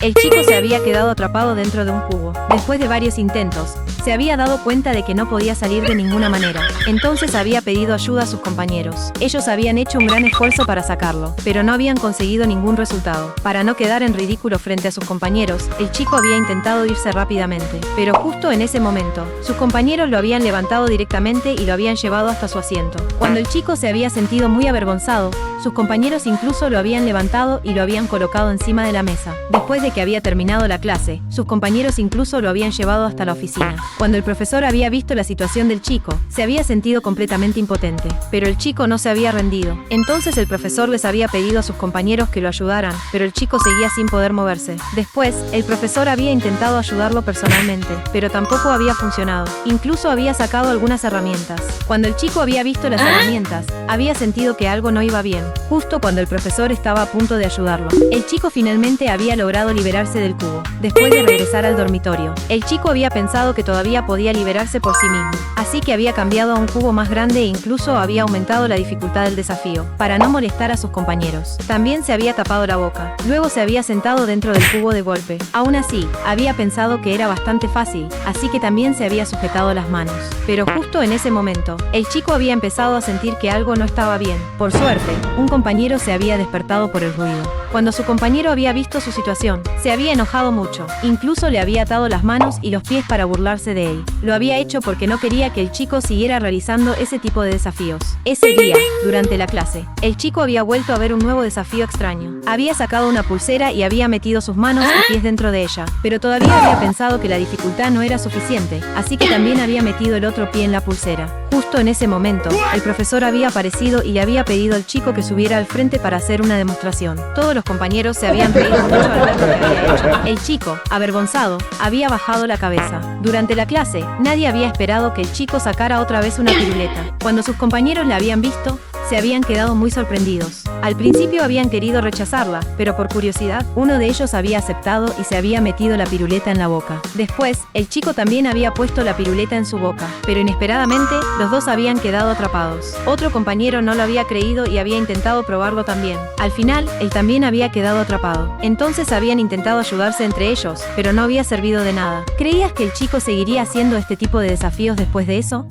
El chico se había quedado atrapado dentro de un cubo. Después de varios intentos, se había dado cuenta de que no podía salir de ninguna manera. Entonces había pedido ayuda a sus compañeros. Ellos habían hecho un gran esfuerzo para sacarlo, pero no habían conseguido ningún resultado. Para no quedar en ridículo frente a sus compañeros, el chico había intentado irse rápidamente. Pero justo en ese momento, sus compañeros lo habían levantado directamente y lo habían llevado hasta su asiento. Cuando el chico se había sentido muy avergonzado, sus compañeros incluso lo habían levantado y lo habían colocado encima de la mesa. Después de que había terminado la clase, sus compañeros incluso lo habían llevado hasta la oficina. Cuando el profesor había visto la situación del chico, se había sentido completamente impotente. Pero el chico no se había rendido. Entonces el profesor les había pedido a sus compañeros que lo ayudaran, pero el chico seguía sin poder moverse. Después, el profesor había intentado ayudarlo personalmente, pero tampoco había funcionado. Incluso había sacado algunas herramientas. Cuando el chico había visto las herramientas, había sentido que algo no iba bien. Justo cuando el profesor estaba a punto de ayudarlo, el chico finalmente había logrado liberarse del cubo. Después de regresar al dormitorio, el chico había pensado que todavía podía liberarse por sí mismo, así que había cambiado a un cubo más grande e incluso había aumentado la dificultad del desafío, para no molestar a sus compañeros. También se había tapado la boca. Luego se había sentado dentro del cubo de golpe. Aún así, había pensado que era bastante fácil, así que también se había sujetado las manos. Pero justo en ese momento, el chico había empezado a sentir que algo no estaba bien. Por suerte, un compañero se había despertado por el ruido. Cuando su compañero había visto su situación, se había enojado mucho. Incluso le había atado las manos y los pies para burlarse de él. Lo había hecho porque no quería que el chico siguiera realizando ese tipo de desafíos. Ese día, durante la clase, el chico había vuelto a ver un nuevo desafío extraño. Había sacado una pulsera y había metido sus manos y pies dentro de ella. Pero todavía había pensado que la dificultad no era suficiente, así que también había metido el otro pie en la pulsera. Justo en ese momento, el profesor había aparecido y le había pedido al chico que subiera al frente para hacer una demostración. Todos los compañeros se habían reído mucho al ver lo que había hecho. El chico, avergonzado, había bajado la cabeza. Durante la clase, nadie había esperado que el chico sacara otra vez una piruleta. Cuando sus compañeros la habían visto, se habían quedado muy sorprendidos. Al principio habían querido rechazarla, pero por curiosidad, uno de ellos había aceptado y se había metido la piruleta en la boca. Después, el chico también había puesto la piruleta en su boca, pero inesperadamente, los dos habían quedado atrapados. Otro compañero no lo había creído y había intentado probarlo también. Al final, él también había quedado atrapado. Entonces habían intentado ayudarse entre ellos, pero no había servido de nada. ¿Creías que el chico seguiría haciendo este tipo de desafíos después de eso?